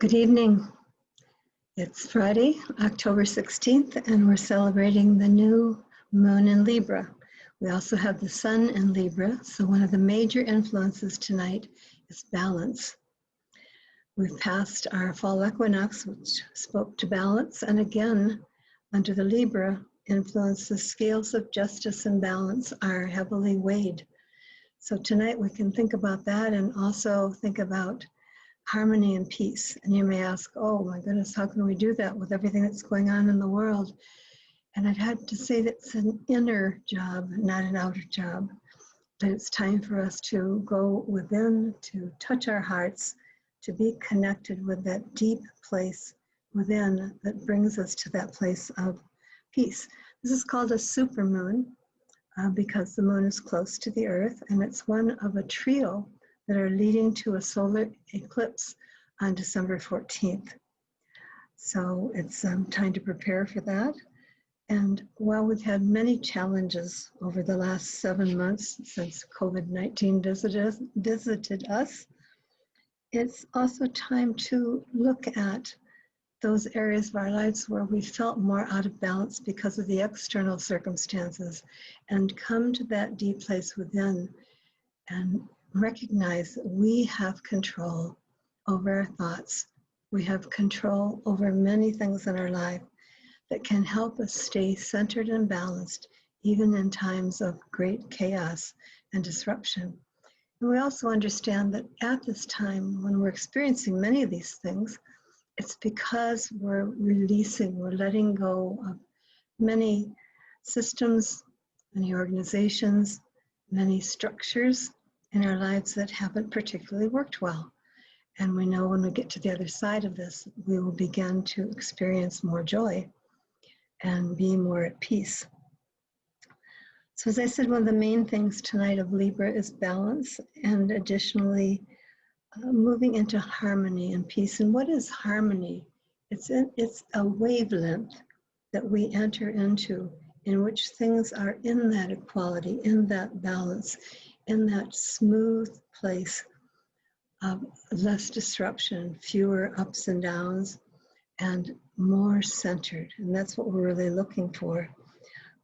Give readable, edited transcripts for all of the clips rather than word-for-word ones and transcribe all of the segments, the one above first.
Good evening. It's Friday, October 16th, and we're celebrating the new moon in Libra. We also have the sun in Libra, so one of the major influences tonight is balance. We've passed our fall equinox, which spoke to balance, and again, under the Libra influence, the scales of justice and balance are heavily weighed. So tonight we can think about that and also think about harmony and peace. And you may ask, oh my goodness, how can we do that with everything that's going on in the world? And I've had to say that it's an inner job, not an outer job. That it's time for us to go within, to touch our hearts, to be connected with that deep place within that brings us to that place of peace. This is called a supermoon because the moon is close to the earth, and it's one of a trio that are leading to a solar eclipse on December 14th. So it's time to prepare for that. And while we've had many challenges over the last 7 months since COVID-19 visited us, it's also time to look at those areas of our lives where we felt more out of balance because of the external circumstances and come to that deep place within and recognize that we have control over our thoughts. We have control over many things in our life that can help us stay centered and balanced, even in times of great chaos and disruption. And we also understand that at this time, when we're experiencing many of these things, it's because we're releasing, we're letting go of many systems, many organizations, many structures in our lives that haven't particularly worked well. And we know when we get to the other side of this, we will begin to experience more joy and be more at peace. So as I said, one of the main things tonight of Libra is balance, and additionally, moving into harmony and peace. And what is harmony? It's a wavelength that we enter into in which things are in that equality, in that balance, in that smooth place of less disruption, fewer ups and downs, and more centered. And that's what we're really looking for.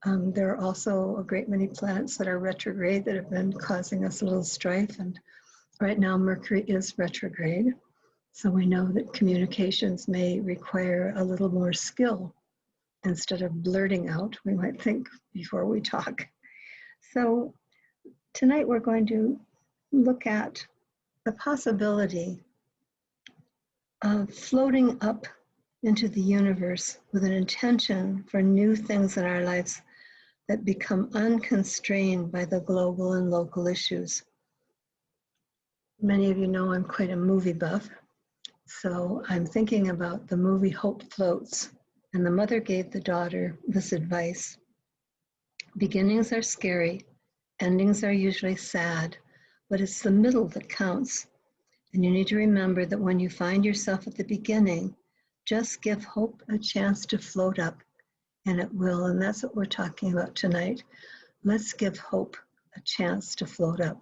There are also a great many planets that are retrograde that have been causing us a little strife. And right now, Mercury is retrograde. So we know that communications may require a little more skill. Instead of blurting out, we might think before we talk. So tonight we're going to look at the possibility of floating up into the universe with an intention for new things in our lives that become unconstrained by the global and local issues. Many of you know I'm quite a movie buff, so I'm thinking about the movie Hope Floats, and the mother gave the daughter this advice. Beginnings are scary, endings are usually sad, but it's the middle that counts. And you need to remember that when you find yourself at the beginning, just give hope a chance to float up, and it will. And that's what we're talking about tonight. Let's give hope a chance to float up.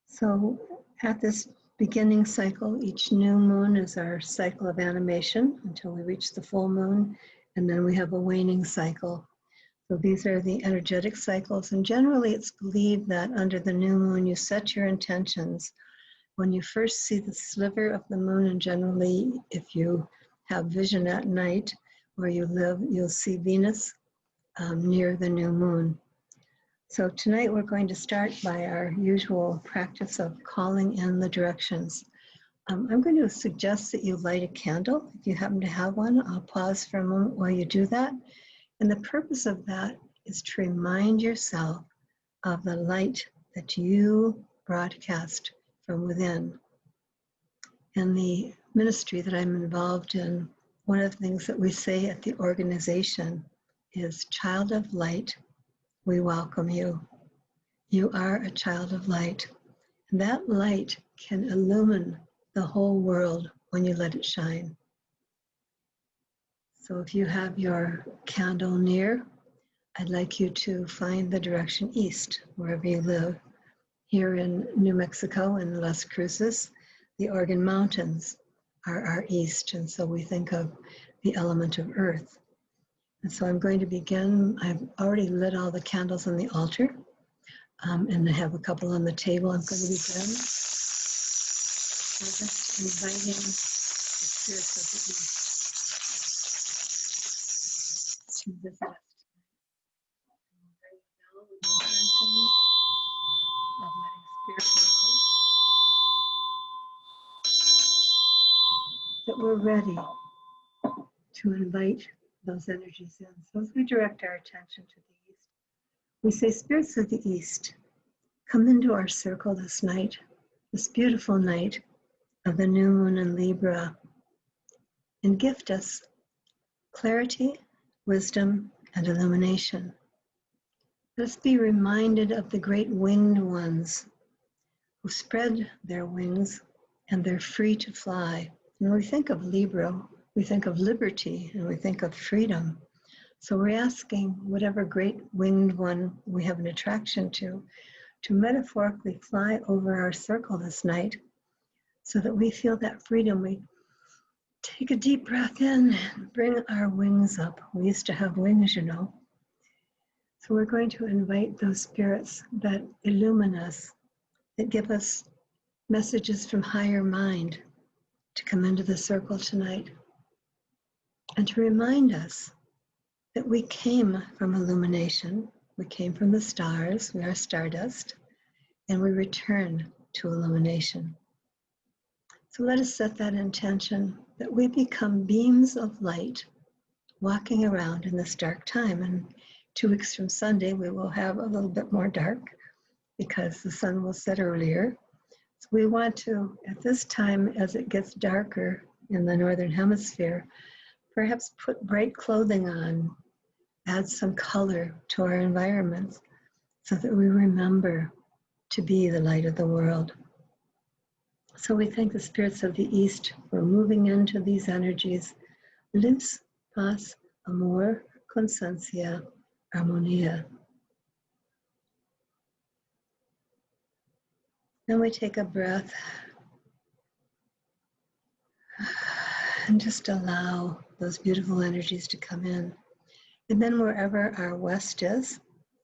So at this beginning cycle, each new moon is our cycle of animation until we reach the full moon, and then we have a waning cycle. So these are the energetic cycles, and generally it's believed that under the new moon you set your intentions. When you first see the sliver of the moon, and generally if you have vision at night where you live, you'll see Venus near the new moon. So tonight we're going to start by our usual practice of calling in the directions. I'm going to suggest that you light a candle. If you happen to have one, I'll pause for a moment while you do that. And the purpose of that is to remind yourself of the light that you broadcast from within. In the ministry that I'm involved in, one of the things that we say at the organization is, child of light, we welcome you. You are a child of light. And that light can illumine the whole world when you let it shine. So if you have your candle near, I'd like you to find the direction east, wherever you live. Here in New Mexico, in Las Cruces, the Organ Mountains are our east, and so we think of the element of earth. And so I'm going to begin. I've already lit all the candles on the altar, and I have a couple on the table. I'm going to begin by just inviting the spirits of the east to visit us. I'm very well with the intention of letting spirit know that we're ready to invite those energies in. So as we direct our attention to the east, we say, spirits of the east, come into our circle this night, this beautiful night of the new moon in Libra, and gift us clarity, wisdom, and illumination. Let's be reminded of the great winged ones who spread their wings and they're free to fly. When we think of Libra, we think of liberty and we think of freedom. So we're asking whatever great winged one we have an attraction to metaphorically fly over our circle this night so that we feel that freedom. We take a deep breath in and bring our wings up. We used to have wings, you know. So we're going to invite those spirits that illumine us, that give us messages from higher mind to come into the circle tonight and to remind us that we came from illumination. We came from the stars. We are stardust, and we return to illumination. So let us set that intention that we become beams of light walking around in this dark time. And 2 weeks from Sunday, we will have a little bit more dark because the sun will set earlier. So we want to, at this time, as it gets darker in the Northern Hemisphere, perhaps put bright clothing on, add some color to our environments so that we remember to be the light of the world. So we thank the spirits of the East for moving into these energies. Luz, paz, amor, conciencia, armonía. Then we take a breath and just allow those beautiful energies to come in. And then wherever our west is,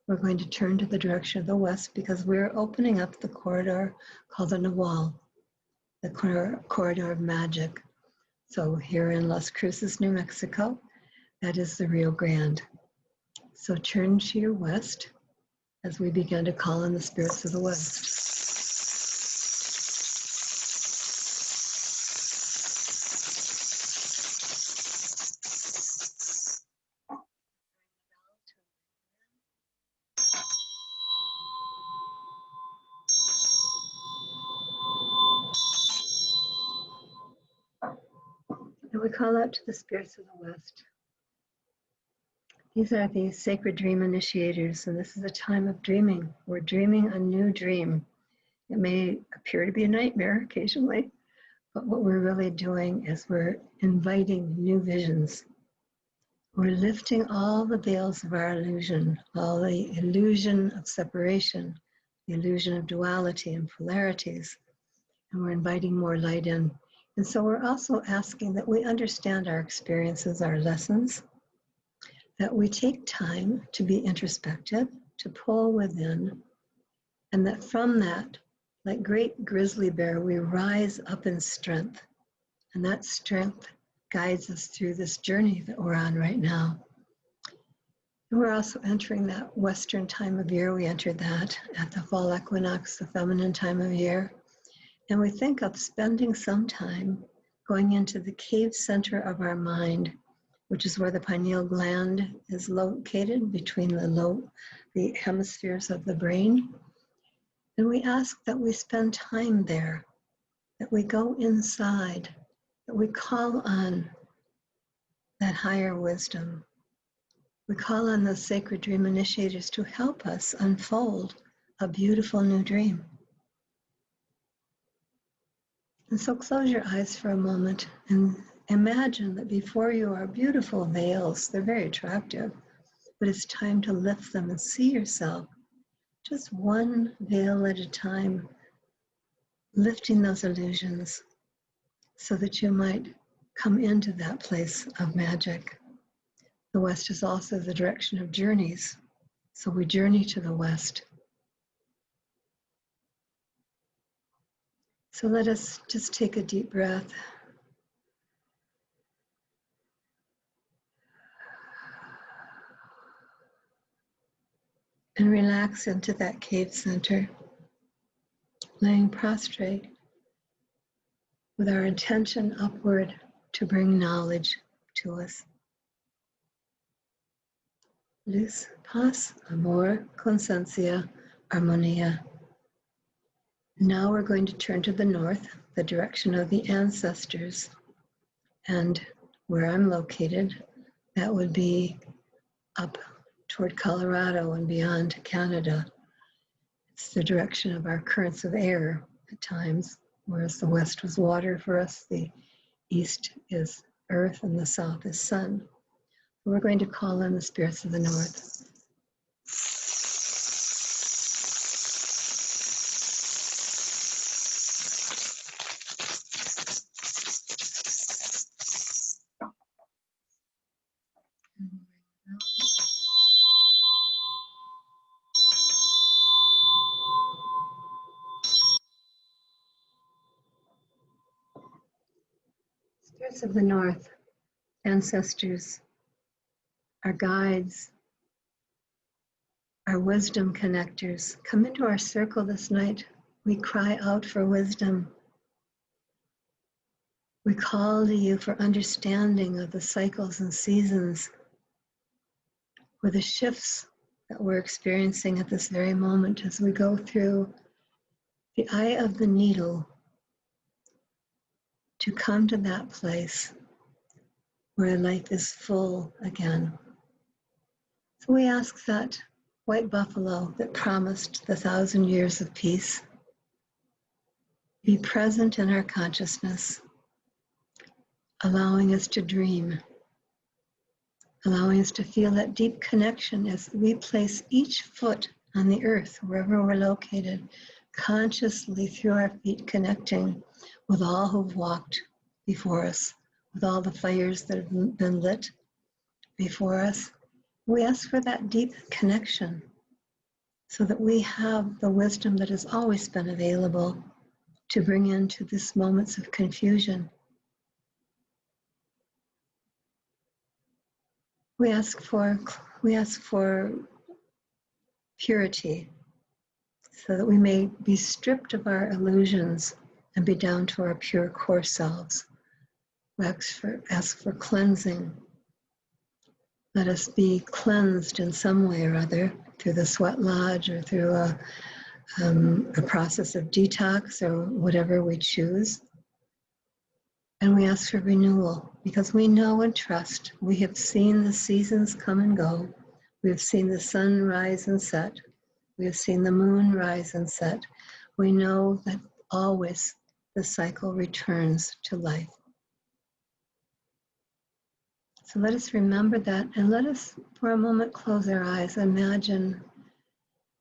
we're going to turn to the direction of the west because we're opening up the corridor called the Nawal, the corridor of magic. So here in Las Cruces, New Mexico, that is the Rio Grande. So turn to your west as we begin to call on the spirits of the west. And we call out to the spirits of the west. These are the sacred dream initiators, and this is a time of dreaming. We're dreaming a new dream. It may appear to be a nightmare occasionally, but what we're really doing is we're inviting new visions. We're lifting all the veils of our illusion, all the illusion of separation, the illusion of duality and polarities, and we're inviting more light in. And so we're also asking that we understand our experiences, our lessons, that we take time to be introspective, to pull within, and that from that, like great grizzly bear, we rise up in strength. And that strength guides us through this journey that we're on right now. And we're also entering that Western time of year. We entered that at the fall equinox, the feminine time of year. And we think of spending some time going into the cave center of our mind, which is where the pineal gland is located between the hemispheres of the brain. And we ask that we spend time there, that we go inside, that we call on that higher wisdom. We call on the sacred dream initiators to help us unfold a beautiful new dream. And so close your eyes for a moment and imagine that before you are beautiful veils. They're very attractive, but it's time to lift them and see yourself just one veil at a time, lifting those illusions, so that you might come into that place of magic. The west is also the direction of journeys, so we journey to the west. So let us just take a deep breath. And relax into that cave center, laying prostrate with our intention upward to bring knowledge to us. Luz, paz, amor, conciencia, armonía. Now we're going to turn to the north, the direction of the ancestors. And where I'm located, that would be up toward Colorado and beyond to Canada. It's the direction of our currents of air at times, whereas the west was water for us, the east is earth, and the south is sun. We're going to call in the spirits of the north. Spirits of the north, ancestors, our guides, our wisdom connectors, come into our circle this night. We cry out for wisdom. We call to you for understanding of the cycles and seasons, or the shifts that we're experiencing at this very moment as we go through the eye of the needle to come to that place where life is full again. So we ask that white buffalo that promised the 1,000 years of peace be present in our consciousness, allowing us to dream, allowing us to feel that deep connection as we place each foot on the earth, wherever we're located, consciously through our feet connecting with all who've walked before us, with all the fires that have been lit before us. We ask for that deep connection so that we have the wisdom that has always been available to bring into these moments of confusion. We ask for purity so that we may be stripped of our illusions and be down to our pure core selves. We ask for cleansing. Let us be cleansed in some way or other through the sweat lodge or through a process of detox or whatever we choose. And we ask for renewal because we know and trust. We have seen the seasons come and go. We have seen the sun rise and set. We have seen the moon rise and set. We know that always the cycle returns to life. So let us remember that, and let us for a moment close our eyes. Imagine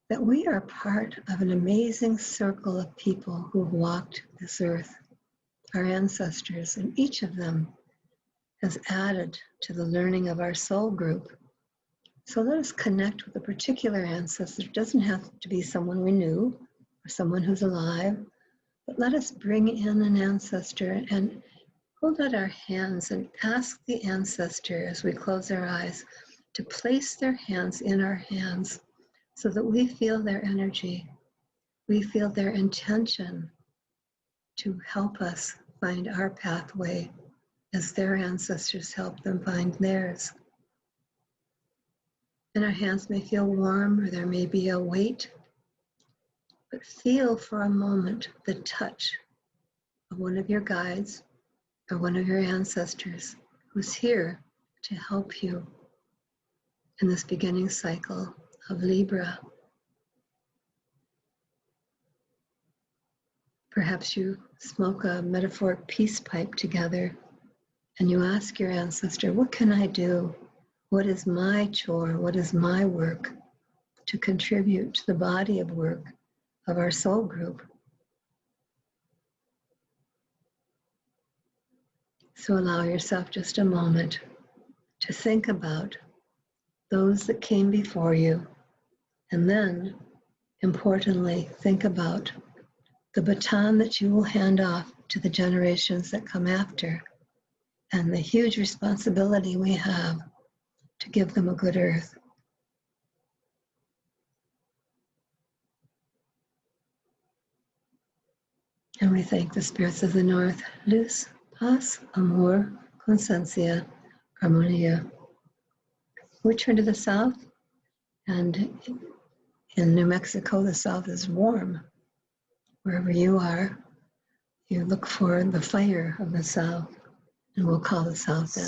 that we are part of an amazing circle of people who have walked this earth, our ancestors, and each of them has added to the learning of our soul group. So let us connect with a particular ancestor. It doesn't have to be someone we knew or someone who's alive, but let us bring in an ancestor and hold out our hands and ask the ancestor as we close our eyes to place their hands in our hands so that we feel their energy. We feel their intention to help us find our pathway as their ancestors helped them find theirs. And our hands may feel warm or there may be a weight, but feel for a moment the touch of one of your guides or one of your ancestors who's here to help you in this beginning cycle of Libra. Perhaps you smoke a metaphoric peace pipe together and you ask your ancestor, what can I do? What is my chore? What is my work to contribute to the body of work of our soul group? So allow yourself just a moment to think about those that came before you, and then, importantly, think about the baton that you will hand off to the generations that come after, and the huge responsibility we have to give them a good earth. And we thank the spirits of the north, luz, paz, amor, conciencia, armonía. We turn to the south, and in New Mexico, the south is warm. Wherever you are, you look for the fire of the south, and we'll call the south in.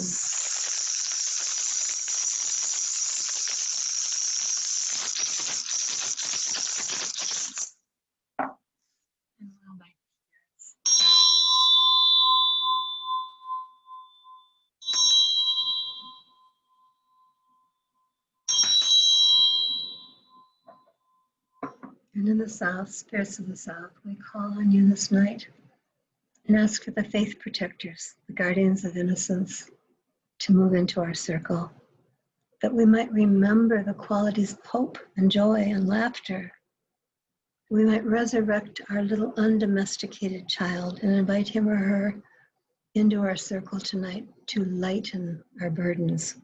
And in the south, spirits of the south, we call on you this night and ask for the faith protectors, the guardians of innocence, to move into our circle, that we might remember the qualities of hope and joy and laughter. We might resurrect our little undomesticated child and invite him or her into our circle tonight to lighten our burdens,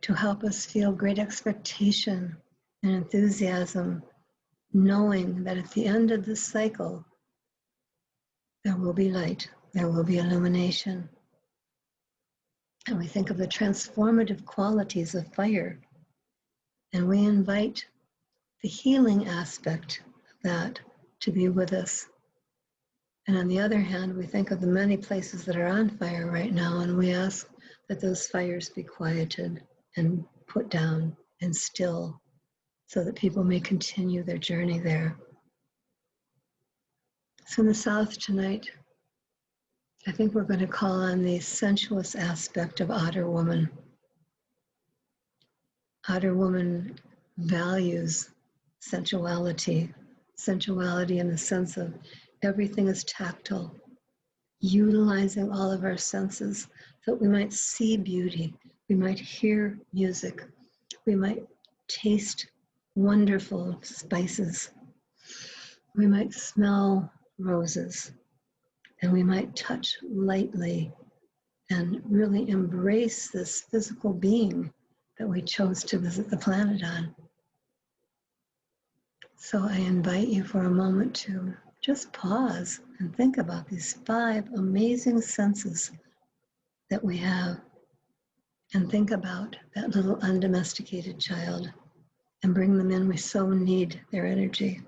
to help us feel great expectation and enthusiasm, knowing that at the end of this cycle, there will be light, there will be illumination. And we think of the transformative qualities of fire, and we invite the healing aspect of that to be with us. And on the other hand, we think of the many places that are on fire right now, and we ask that those fires be quieted and put down and still, so that people may continue their journey there. So in the south tonight, I think we're going to call on the sensuous aspect of Otter Woman. Otter Woman values sensuality in the sense of everything is tactile, utilizing all of our senses so that we might see beauty, we might hear music, we might taste wonderful spices, we might smell roses, and we might touch lightly and really embrace this physical being that we chose to visit the planet on. So I invite you for a moment to just pause and think about these 5 amazing senses that we have, and think about that little undomesticated child and bring them in. We so need their energy.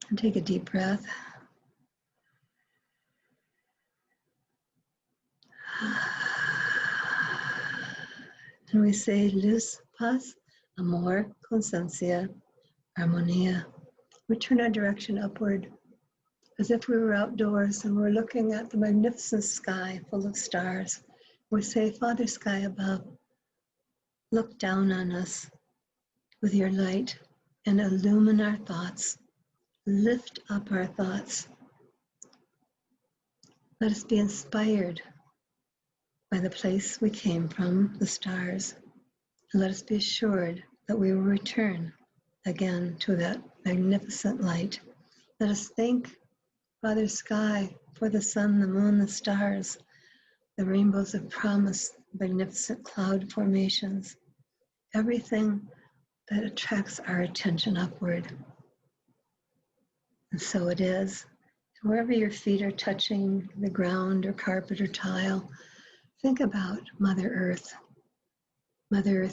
And take a deep breath. And we say, luz, paz, amor, conciencia, armonía. We turn our direction upward as if we were outdoors and we're looking at the magnificent sky full of stars. We say, Father Sky above, look down on us with your light and illumine our thoughts. Lift up our thoughts. Let us be inspired by the place we came from, the stars. And let us be assured that we will return again to that magnificent light. Let us thank Father Sky for the sun, the moon, the stars, the rainbows of promise, magnificent cloud formations, everything that attracts our attention upward. And so it is. Wherever your feet are touching the ground or carpet or tile, think about Mother Earth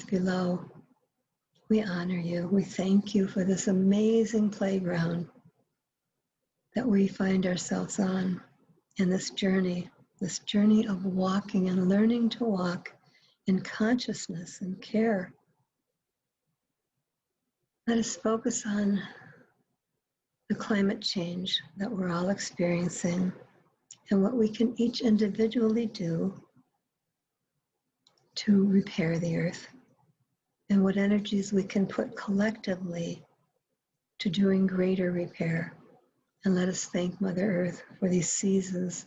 below. We honor you. We thank you for this amazing playground that we find ourselves on in this journey of walking and learning to walk in consciousness and care. Let us focus on the climate change that we're all experiencing and what we can each individually do to repair the earth, and what energies we can put collectively to doing greater repair. And let us thank Mother Earth for these seasons,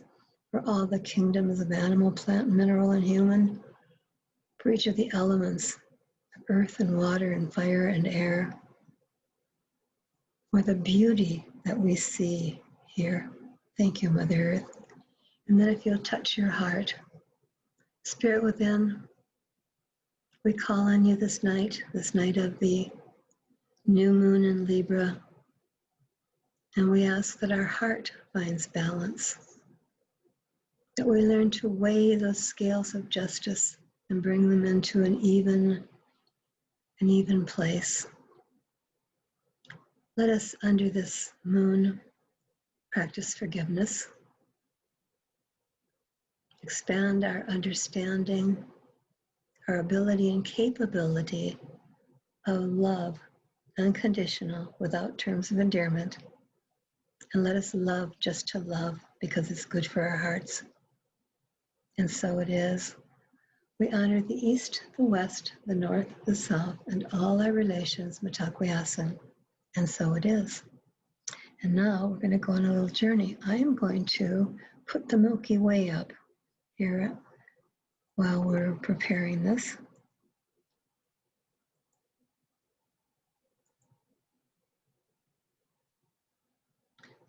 for all the kingdoms of animal, plant, mineral, and human, for each of the elements of earth and water and fire and air, for the beauty that we see here. Thank you, Mother Earth. And then if you'll touch your heart, Spirit within, we call on you this night of the new moon in Libra, and we ask that our heart finds balance, that we learn to weigh those scales of justice and bring them into an even place. Let us, under this moon, practice forgiveness, expand our understanding, our ability and capability of love, unconditional, without terms of endearment. And let us love just to love because it's good for our hearts. And so it is. We honor the East, the West, the North, the South, and all our relations, Mitakuye-Oyasin. And so it is. And now we're going to go on a little journey. I am going to put the Milky Way up here while we're preparing this.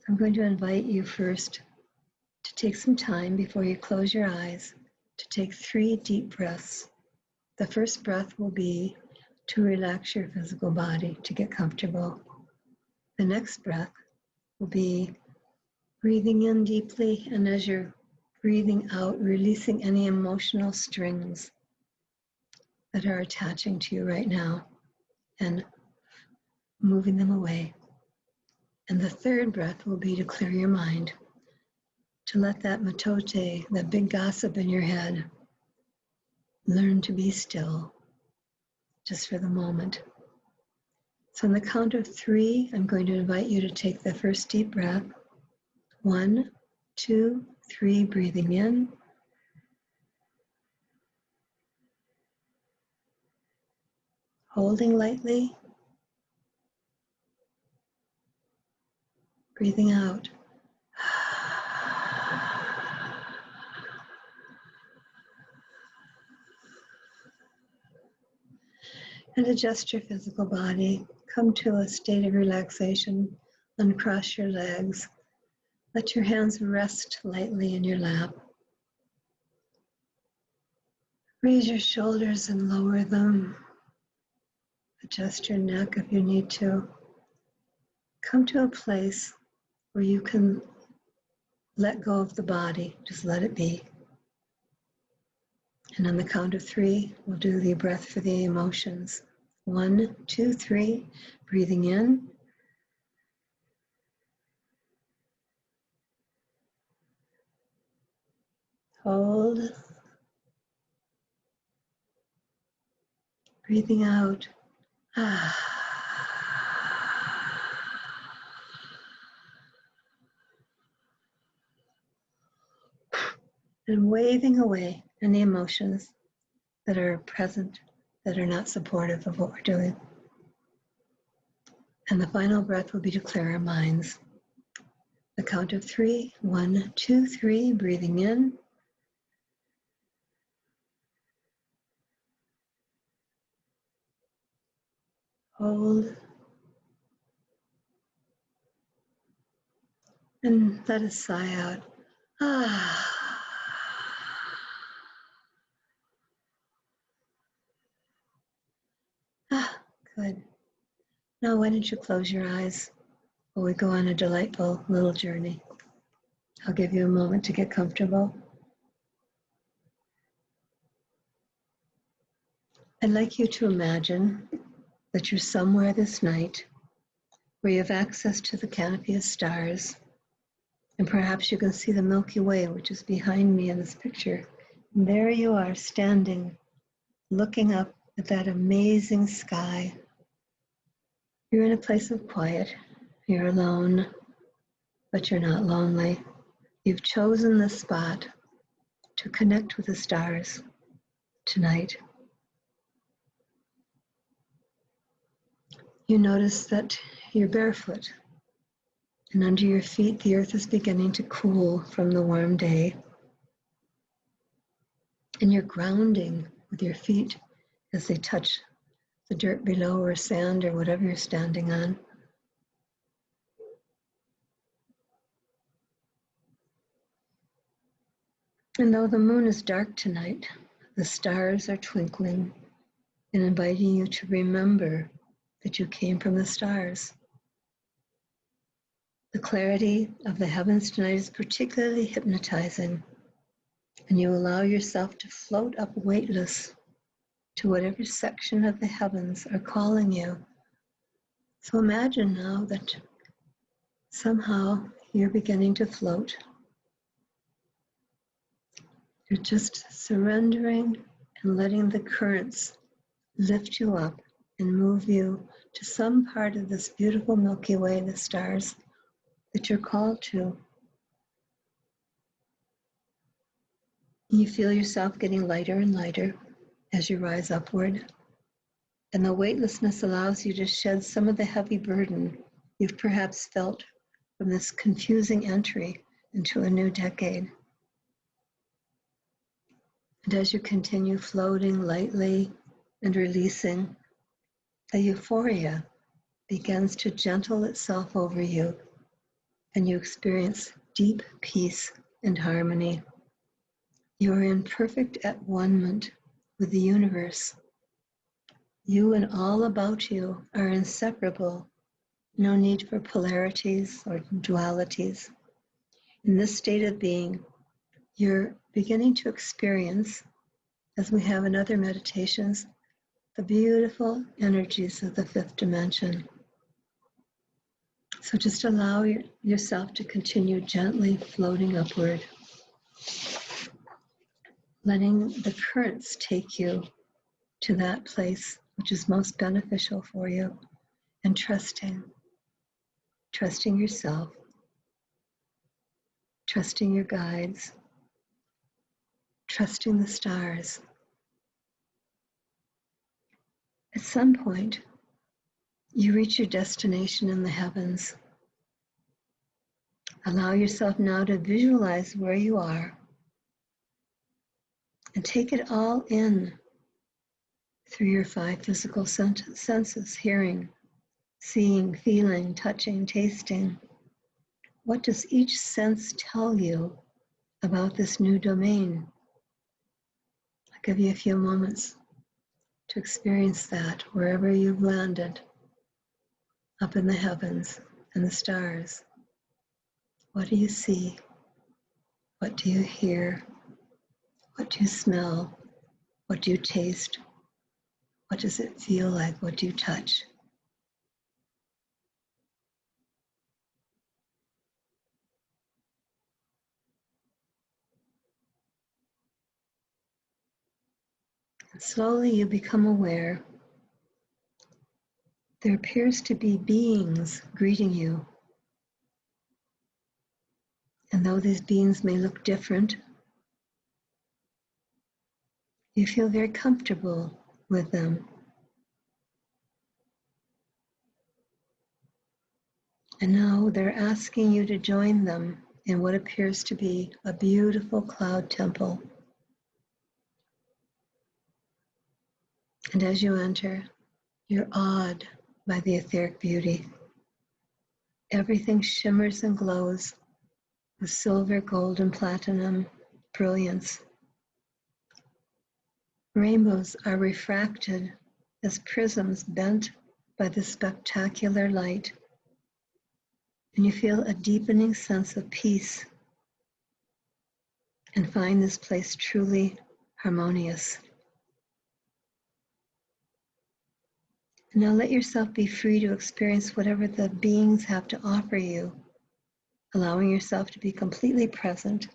I'm going to invite you first to take some time before you close your eyes to take 3 deep breaths. The first breath will be to relax your physical body, to get comfortable. The next breath will be breathing in deeply, and as you're breathing out, releasing any emotional strings that are attaching to you right now and moving them away. And the third breath will be to clear your mind, to let that matote, that big gossip in your head, learn to be still just for the moment. So on the count of 3, I'm going to invite you to take the first deep breath. 1, 2, 3, breathing in. Holding lightly. Breathing out. And adjust your physical body. Come to a state of relaxation. Uncross your legs. Let your hands rest lightly in your lap. Raise your shoulders and lower them. Adjust your neck if you need to. Come to a place where you can let go of the body. Just let it be. And on the count of 3, we'll do the breath for the emotions. 1, 2, 3, breathing in. Hold. Breathing out. And waving away any emotions that are present, that are not supportive of what we're doing. And the final breath will be to clear our minds. The count of 3, 1, 2, 3, breathing in. Hold. And let us sigh out. Good. Now why don't you close your eyes while we go on a delightful little journey. I'll give you a moment to get comfortable. I'd like you to imagine that you're somewhere this night where you have access to the canopy of stars, and perhaps you can see the Milky Way, which is behind me in this picture. And there you are, standing, looking up at that amazing sky. You're in a place of quiet. You're alone, but you're not lonely. You've chosen this spot to connect with the stars tonight. You notice that you're barefoot, and under your feet, the earth is beginning to cool from the warm day. And you're grounding with your feet as they touch the dirt below or sand or whatever you're standing on. And though the moon is dark tonight, the stars are twinkling and inviting you to remember that you came from the stars. The clarity of the heavens tonight is particularly hypnotizing, and you allow yourself to float up weightless to whatever section of the heavens are calling you. So imagine now that somehow you're beginning to float. You're just surrendering and letting the currents lift you up and move you to some part of this beautiful Milky Way, the stars that you're called to. You feel yourself getting lighter and lighter as you rise upward, and the weightlessness allows you to shed some of the heavy burden you've perhaps felt from this confusing entry into a new decade. And as you continue floating lightly and releasing, the euphoria begins to gentle itself over you, and you experience deep peace and harmony. You are in perfect at-one-ment with the universe. You and all about you are inseparable. No need for polarities or dualities. In this state of being, you're beginning to experience, as we have in other meditations, the beautiful energies of the fifth dimension. So just allow yourself to continue gently floating upward, letting the currents take you to that place which is most beneficial for you, and trusting yourself, trusting your guides, trusting the stars. At some point, you reach your destination in the heavens. Allow yourself now to visualize where you are and take it all in through your five physical senses: hearing, seeing, feeling, touching, tasting. What does each sense tell you about this new domain? I'll give you a few moments to experience that wherever you've landed, up in the heavens and the stars. What do you see? What do you hear? What do you smell? What do you taste? What does it feel like? What do you touch? And slowly you become aware there appears to be beings greeting you. And though these beings may look different, you feel very comfortable with them. And now they're asking you to join them in what appears to be a beautiful cloud temple. And as you enter, you're awed by the etheric beauty. Everything shimmers and glows with silver, gold, and platinum brilliance. Rainbows are refracted as prisms bent by the spectacular light, and you feel a deepening sense of peace and find this place truly harmonious. Now let yourself be free to experience whatever the beings have to offer you, allowing yourself to be completely present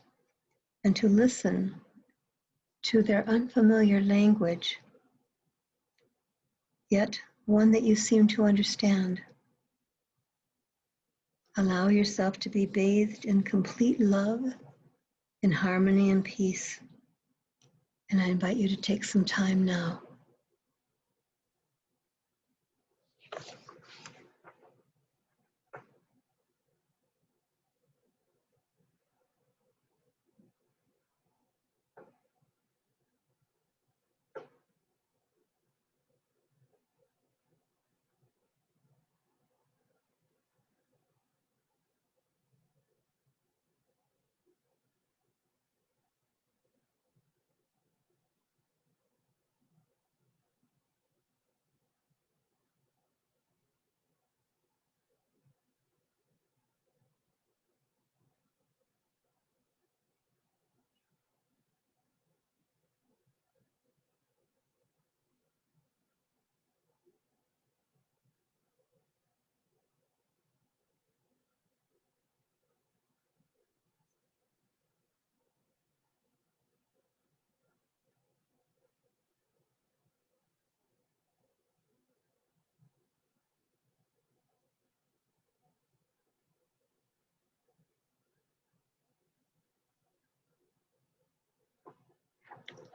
and to listen to their unfamiliar language, yet one that you seem to understand. Allow yourself to be bathed in complete love, in harmony and peace. And I invite you to take some time now.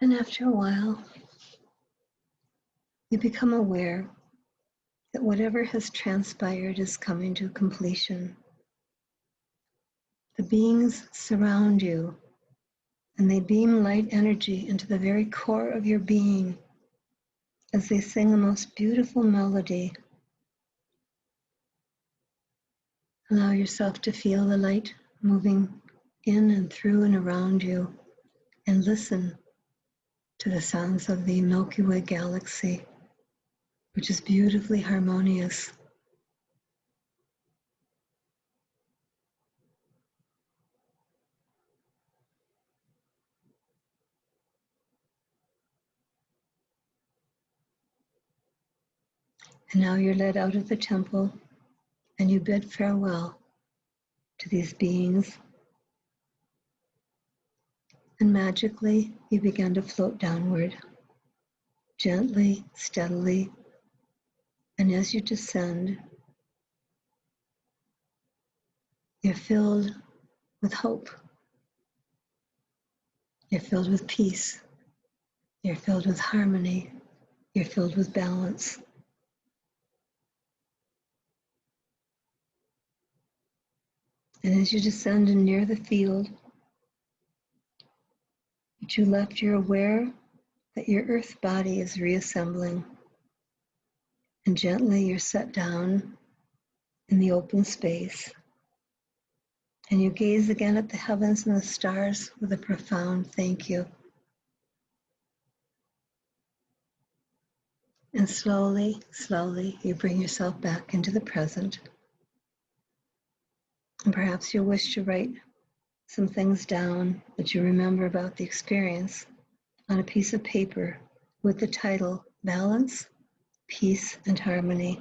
And after a while, you become aware that whatever has transpired is coming to completion. The beings surround you, and they beam light energy into the very core of your being as they sing a most beautiful melody. Allow yourself to feel the light moving in and through and around you, and listen to the sounds of the Milky Way galaxy, which is beautifully harmonious. And now you're led out of the temple, and you bid farewell to these beings. And magically, you begin to float downward, gently, steadily. And as you descend, you're filled with hope. You're filled with peace. You're filled with harmony. You're filled with balance. And as you descend and near the field that you left, you're aware that your earth body is reassembling. And gently you're set down in the open space. And you gaze again at the heavens and the stars with a profound thank you. And slowly, slowly, you bring yourself back into the present. And perhaps you'll wish to write some things down that you remember about the experience on a piece of paper with the title, Balance, Peace, and Harmony.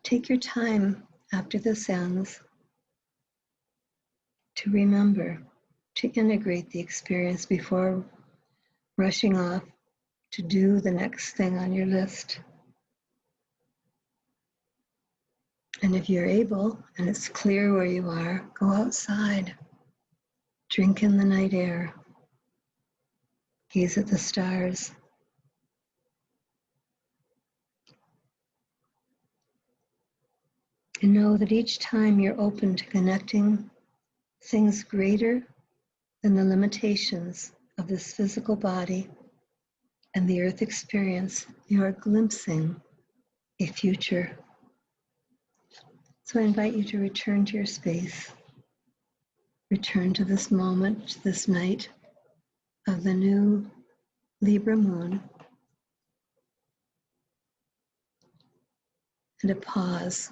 Take your time after this ends to remember, to integrate the experience before rushing off to do the next thing on your list. And if you're able, and it's clear where you are, go outside, drink in the night air, gaze at the stars. And know that each time you're open to connecting things greater than the limitations of this physical body and the earth experience, you are glimpsing a future. So I invite you to return to your space, return to this moment, to this night of the new Libra moon, and to pause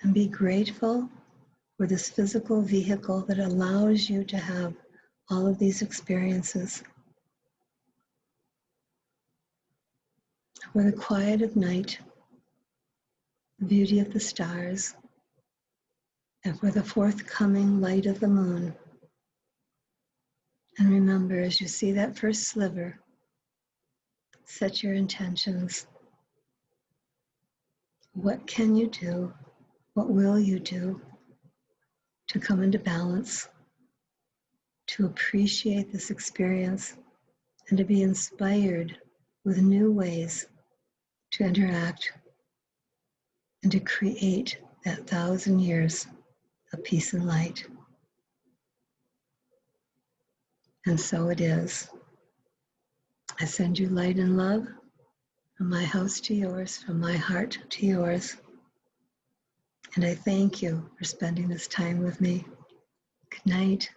and be grateful for this physical vehicle that allows you to have all of these experiences. For the quiet of night, the beauty of the stars, and for the forthcoming light of the moon. And remember, as you see that first sliver, set your intentions. What can you do? What will you do to come into balance, to appreciate this experience, and to be inspired with new ways to interact and to create that 1,000 years of peace and light? And so it is. I send you light and love from my house to yours, from my heart to yours. And I thank you for spending this time with me. Good night.